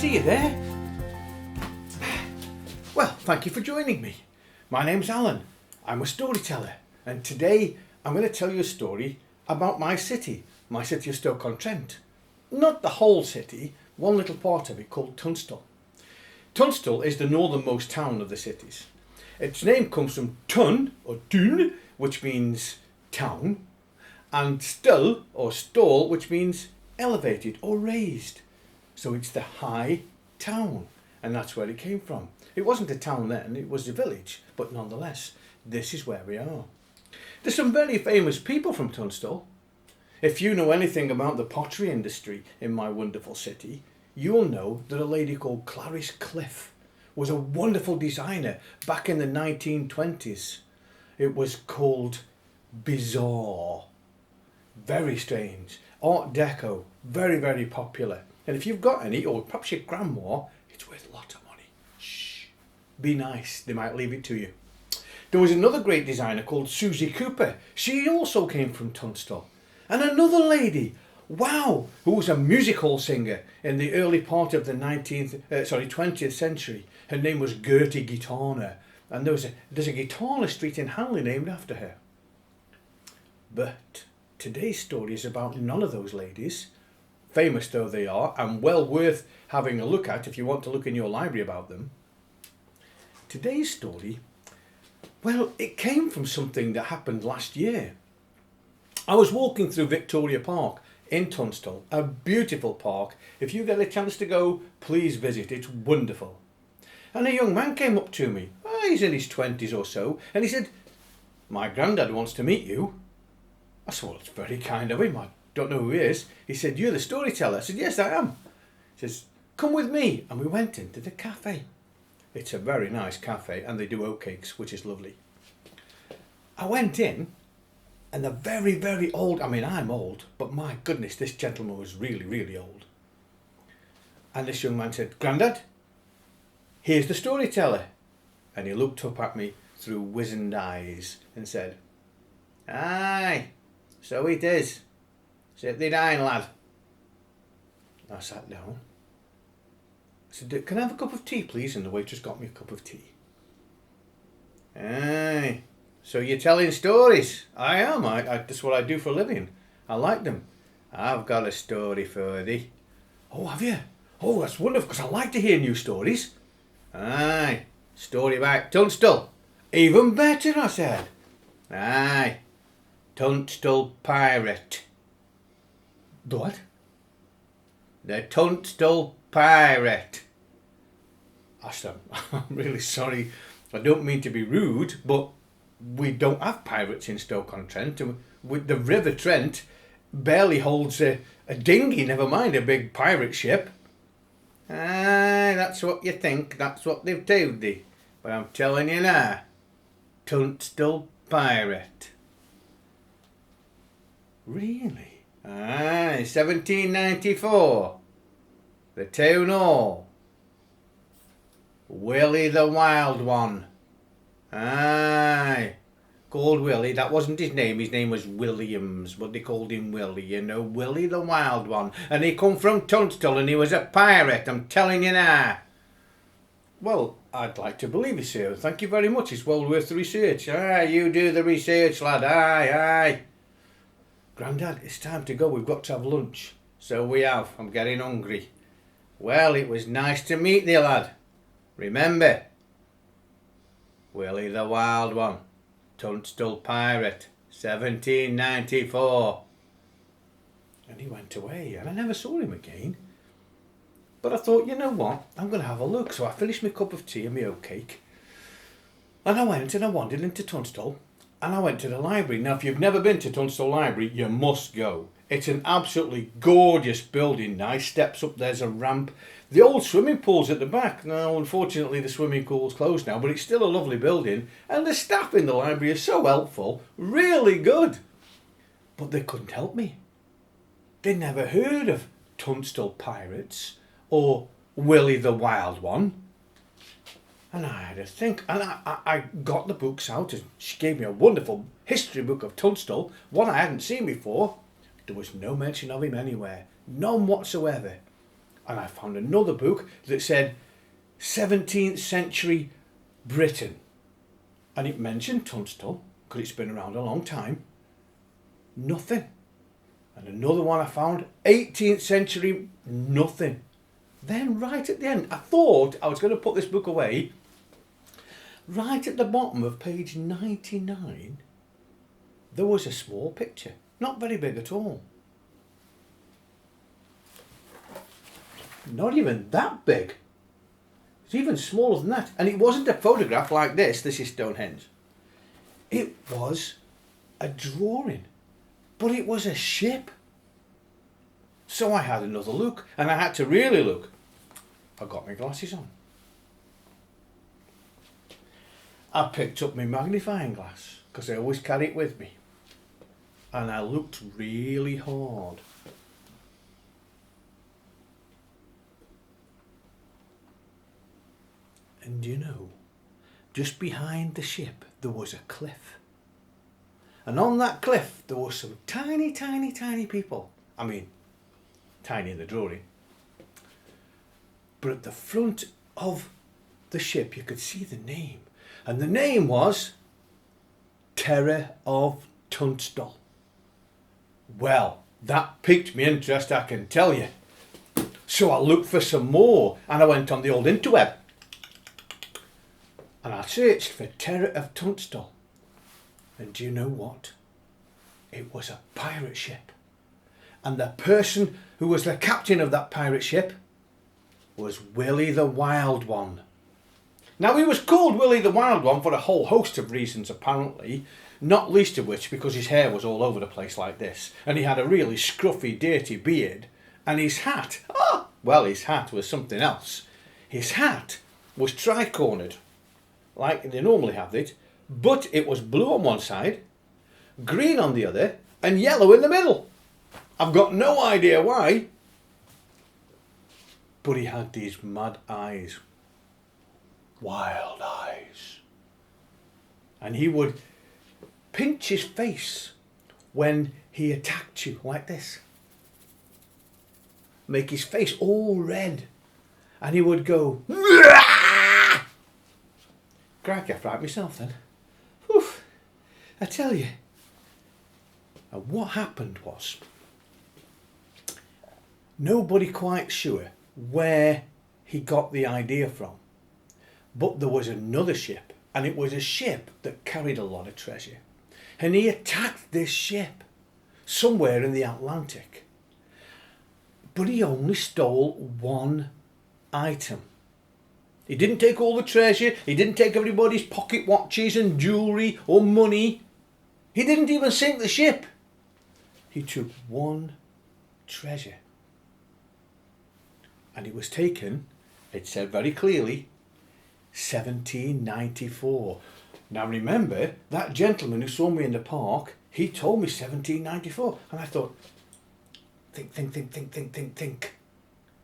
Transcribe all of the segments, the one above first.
see you there. Well, thank you for joining me. My name's Alan. I'm a storyteller, and today I'm going to tell you a story about my city of Stoke-on-Trent. Not the whole city, one little part of it called Tunstall. Tunstall is the northernmost town of the cities. Its name comes from Tun, or Tun, which means town, and Stull, or stall, which means elevated or raised. So it's the high town, and that's where it came from. It wasn't a town then, it was a village, but nonetheless, this is where we are. There's some very famous people from Tunstall. If you know anything about the pottery industry in my wonderful city, you'll know that a lady called Clarice Cliff was a wonderful designer back in the 1920s. It was called bizarre. Very strange. Art Deco, very, very popular. And if you've got any, or perhaps your grandma, it's worth a lot of money. Shh. Be nice, they might leave it to you. There was another great designer called Susie Cooper. She also came from Tunstall. And another lady, wow, who was a music hall singer in the early part of the 20th century. Her name was Gertie Guitarner. And there's a Guitarner Street in Hanley named after her. But today's story is about none of those ladies, famous though they are, and well worth having a look at if you want to look in your library about them. Today's story, well, it came from something that happened last year. I was walking through Victoria Park in Tunstall, a beautiful park. If you get a chance to go, please visit, it's wonderful. And a young man came up to me, he's in his 20s or so, and he said, "My granddad wants to meet you." I said, "Well, it's very kind of him, I don't know who he is." He said, "You're the storyteller." I said, "Yes, I am." He says, "Come with me." And we went into the cafe. It's a very nice cafe, and they do oatcakes, which is lovely. I went in, and the very, very old, I'm old, but my goodness, this gentleman was really, really old. And this young man said, "Grandad, here's the storyteller." And he looked up at me through wizened eyes and said, "Aye, so it is. Sit thee down, lad." I sat down. I said, "Can I have a cup of tea, please?" And the waitress got me a cup of tea. "Aye, so you're telling stories?" "I am. That's what I do for a living. I like them." "I've got a story for thee." "Oh, have you? Oh, that's wonderful, because I like to hear new stories." "Aye, story about Tunstall." "Even better," I said. "Aye, Tunstall Pirate." "The what?" "The Tunstall Pirate." I said, "I'm really sorry. I don't mean to be rude, but we don't have pirates in Stoke-on-Trent. The River Trent barely holds a dinghy, never mind a big pirate ship." "Aye, that's what you think. That's what they've told thee. But I'm telling you now, Tunstall Pirate." "Really?" "Aye, 1794. The town hall. Willie the Wild One." "Aye, called Willie. That wasn't his name was Williams, but they called him Willie, you know, Willie the Wild One. And he come from Tunstall and he was a pirate, I'm telling you now." "Well, I'd like to believe you, sir. Thank you very much. It's well worth the research." "Aye, you do the research, lad. Aye, aye." "Grandad, it's time to go. We've got to have lunch." "So we have. I'm getting hungry." "Well, it was nice to meet thee, lad. Remember, Willie the Wild One, Tunstall Pirate, 1794. And he went away, and I never saw him again. But I thought, you know what, I'm going to have a look. So I finished my cup of tea and my oatcake. And I went and I wandered into Tunstall, and I went to the library. Now, if you've never been to Tunstall Library, you must go. It's an absolutely gorgeous building. Nice steps up, there's a ramp. The old swimming pool's at the back. Now, unfortunately, the swimming pool's closed now, but it's still a lovely building. And the staff in the library are so helpful, really good. But they couldn't help me. They never heard of Tunstall Pirates or Willie the Wild One. And I had to think, and I got the books out, and she gave me a wonderful history book of Tunstall, one I hadn't seen before. There was no mention of him anywhere, none whatsoever. And I found another book that said 17th century Britain. And it mentioned Tunstall, because it's been around a long time. Nothing. And another one I found, 18th century, nothing. Then right at the end, I thought I was going to put this book away. Right at the bottom of page 99, there was a small picture. Not very big at all. Not even that big. It's even smaller than that. And it wasn't a photograph like this. This is Stonehenge. It was a drawing. But it was a ship. So I had another look. And I had to really look. I got my glasses on. I picked up my magnifying glass, because I always carry it with me. And I looked really hard. And you know, just behind the ship there was a cliff. And on that cliff there were some tiny, tiny, tiny people. I mean, tiny in the drawing. But at the front of the ship you could see the name. And the name was Terror of Tunstall. Well, that piqued my interest, I can tell you. So I looked for some more, and I went on the old interweb. And I searched for Terror of Tunstall. And do you know what? It was a pirate ship. And the person who was the captain of that pirate ship was Willie the Wild One. Now, he was called Willie the Wild One for a whole host of reasons, apparently, not least of which because his hair was all over the place like this, and he had a really scruffy, dirty beard, and his hat, his hat was something else. His hat was tri-cornered, like they normally have it, but it was blue on one side, green on the other, and yellow in the middle. I've got no idea why, but he had these mad eyes. Wild eyes. And he would pinch his face when he attacked you like this. Make his face all red. And he would go, Crikey, I frightened myself then. Whew, I tell you. And what happened was, nobody quite sure where he got the idea from. But there was another ship, and it was a ship that carried a lot of treasure. And he attacked this ship somewhere in the Atlantic. But he only stole one item. He didn't take all the treasure, he didn't take everybody's pocket watches and jewellery or money. He didn't even sink the ship. He took one treasure. And it was taken, it said very clearly, 1794. Now remember, that gentleman who saw me in the park, he told me 1794. And I thought, think.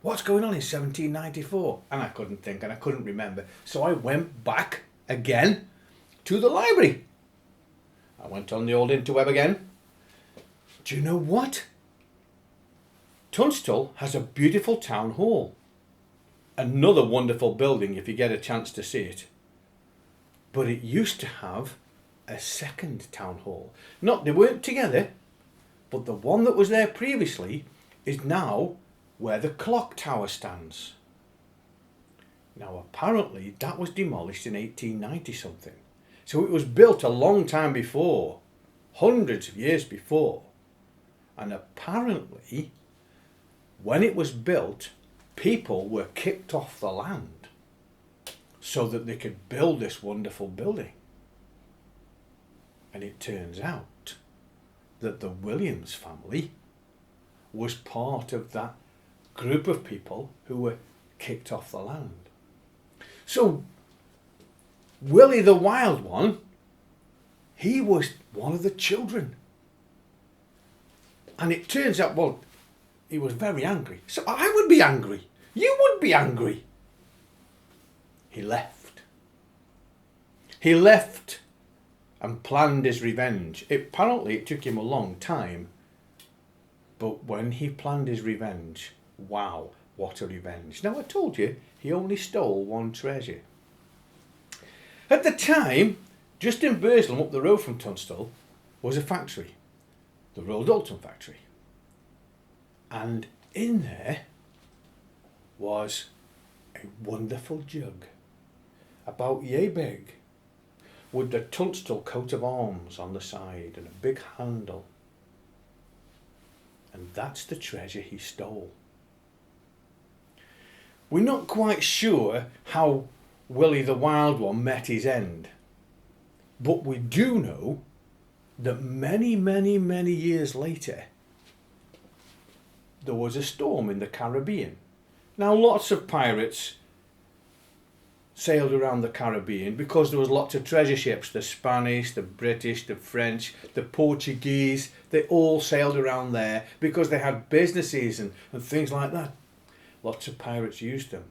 What's going on in 1794? And I couldn't think and I couldn't remember. So I went back again to the library. I went on the old interweb again. Do you know what? Tunstall has a beautiful town hall. Another wonderful building if you get a chance to see it. But it used to have a second town hall. They weren't together, but the one that was there previously is now where the clock tower stands. Now apparently that was demolished in 1890 something. So it was built a long time before, hundreds of years before. And apparently when it was built, people were kicked off the land so that they could build this wonderful building. And it turns out that the Williams family was part of that group of people who were kicked off the land. So Willie the Wild One, he was one of the children. And it turns out, he was very angry. So I would be angry. You would be angry. He left. He left and planned his revenge. Apparently it took him a long time. But when he planned his revenge, wow, What a revenge. Now I told you he only stole one treasure. At the time, just in Burslem up the road from Tunstall was a factory, the Royal Dalton factory. And in there was a wonderful jug, about yay big, with the Tunstall coat of arms on the side and a big handle. And that's the treasure he stole. We're not quite sure how Willie the Wild One met his end, but we do know that many, many, many years later there was a storm in the Caribbean. Now lots of pirates sailed around the Caribbean because there was lots of treasure ships. The Spanish, the British, the French, the Portuguese, they all sailed around there because they had businesses and things like that. Lots of pirates used them.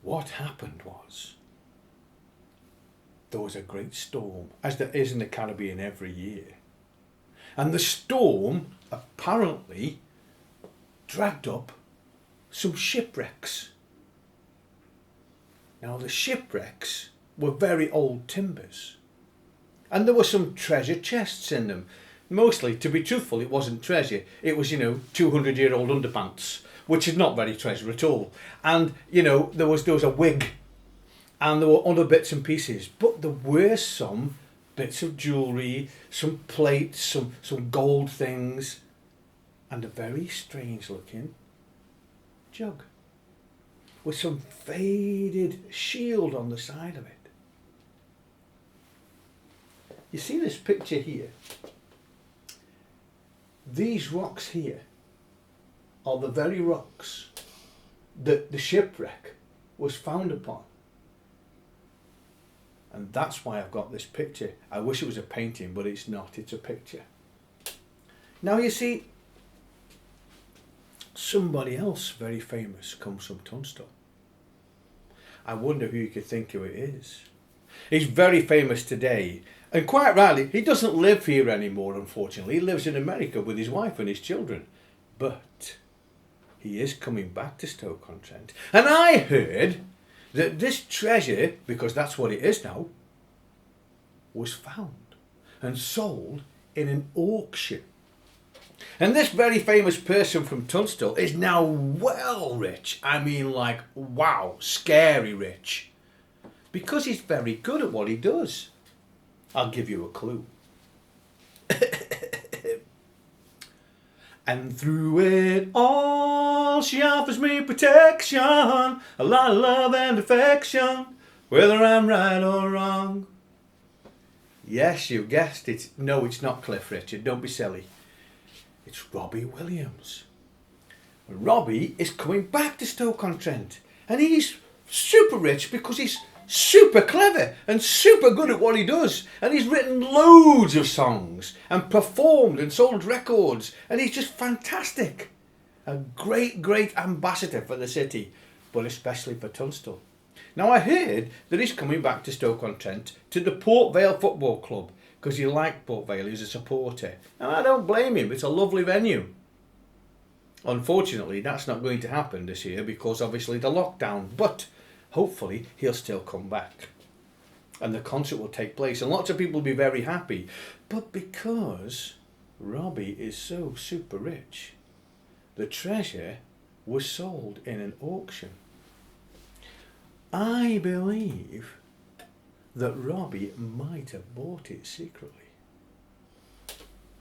What happened was there was a great storm, as there is in the Caribbean every year. And the storm apparently dragged up some shipwrecks. Now the shipwrecks were very old timbers, and there were some treasure chests in them. Mostly, to be truthful, it wasn't treasure. It was, 200-year-old underpants, which is not very treasure at all. And, there was a wig, and there were other bits and pieces. But there were some bits of jewellery, some plates, some gold things, and a very strange looking jug with some faded shield on the side of it. You see this picture here? These rocks here are the very rocks that the shipwreck was found upon. And that's why I've got this picture. I wish it was a painting, but it's not. It's a picture. Now you see, somebody else very famous comes from Tunstall. I wonder who you could think who it is. He's very famous today. And quite rightly, he doesn't live here anymore, unfortunately. He lives in America with his wife and his children. But he is coming back to Stoke-on-Trent. And I heard that this treasure, because that's what it is now, was found and sold in an auction. And this very famous person from Tunstall is now well rich. I mean, like, wow, scary rich. Because he's very good at what he does. I'll give you a clue. And through it all, she offers me protection, a lot of love and affection, whether I'm right or wrong. Yes, you guessed it. No, it's not Cliff Richard. Don't be silly. It's Robbie Williams. Robbie is coming back to Stoke-on-Trent, and he's super rich because he's super clever and super good at what he does, and he's written loads of songs and performed and sold records, and he's just fantastic. A great ambassador for the city, but especially for Tunstall. Now I heard that he's coming back to Stoke-on-Trent to the Port Vale Football Club because he liked Port Vale, he was a supporter, and I don't blame him. It's a lovely venue. Unfortunately, that's not going to happen this year because obviously the lockdown, but hopefully he'll still come back and the concert will take place and lots of people will be very happy. But because Robbie is so super rich, the treasure was sold in an auction. I believe that Robbie might have bought it secretly.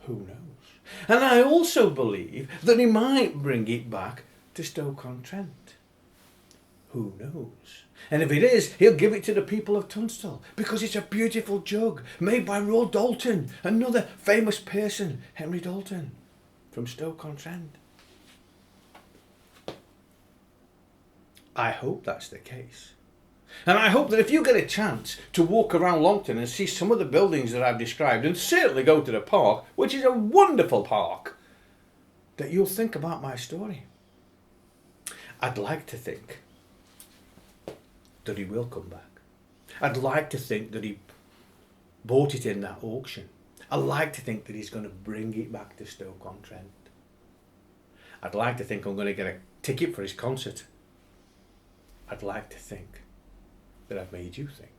Who knows? And I also believe that he might bring it back to Stoke-on-Trent. Who knows? And if it is, he'll give it to the people of Tunstall because it's a beautiful jug made by Royal Dalton, another famous person, Henry Dalton, from Stoke-on-Trent. I hope that's the case. And I hope that if you get a chance to walk around Longton and see some of the buildings that I've described, and certainly go to the park, which is a wonderful park, that you'll think about my story. I'd like to think that he will come back. I'd like to think that he bought it in that auction. I'd like to think that he's going to bring it back to Stoke-on-Trent. I'd like to think I'm going to get a ticket for his concert. I'd like to think that I've made you think.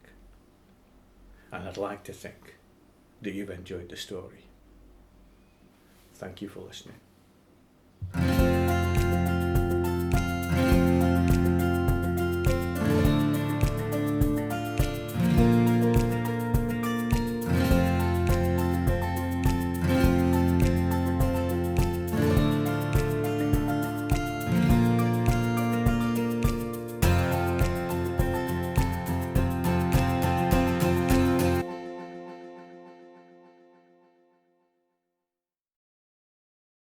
And I'd like to think that you've enjoyed the story. Thank you for listening.